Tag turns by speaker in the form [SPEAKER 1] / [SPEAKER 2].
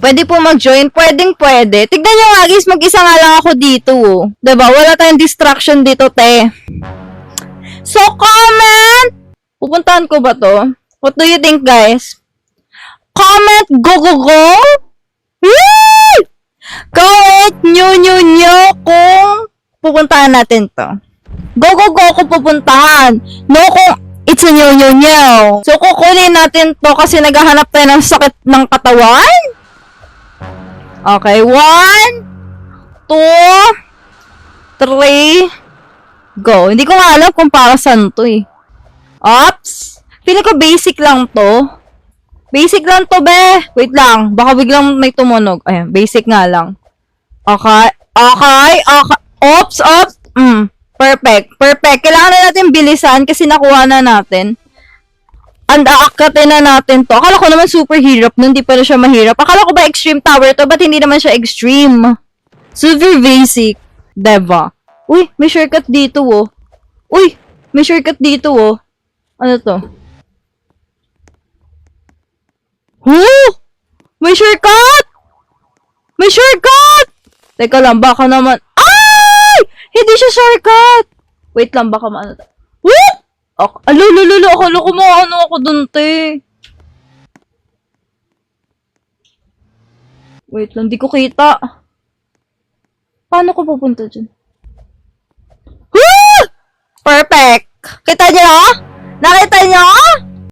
[SPEAKER 1] Pwede po mag-join. Pwede. Tignan nyo nga guys, mag-isa nga lang ako dito. Oh. Diba? Wala tayong distraction dito, te. So, comment! Pupuntahan ko ba to? What do you think, guys? Comment, go! Woo! Comment nyo kung pupuntahan natin to. Go kung pupuntahan. No kung it's a nyo. So, kukunin natin to kasi naghahanap tayo ng sakit ng katawan. Okay, 1, 2, 3, go. Hindi ko nga alam kung para saan to eh. Ops! Feeling ko basic lang to. Basic lang to, be. Wait lang. Baka biglang may tumunog. Ayan, basic nga lang. Okay. Ops. Perfect. Kailangan na natin bilisan kasi nakuha na natin. And aakatin na natin to. Akala ko naman super hirap nun. Hindi pala siya mahirap. Akala ko ba extreme tower to? Ba't hindi naman siya extreme? Super basic. Diba? Uy, may shortcut dito, oh. Ano to? May shortcut! Teka lang, baka naman... Ay! Hindi siya shortcut! Wait lang, baka maano to. Woo! Lulu, akala ko maano ako dun, te. Wait lang, di ko kita. Paano ko pupunta dyan? Woo! Perfect! Kita nyo? Nakita nyo?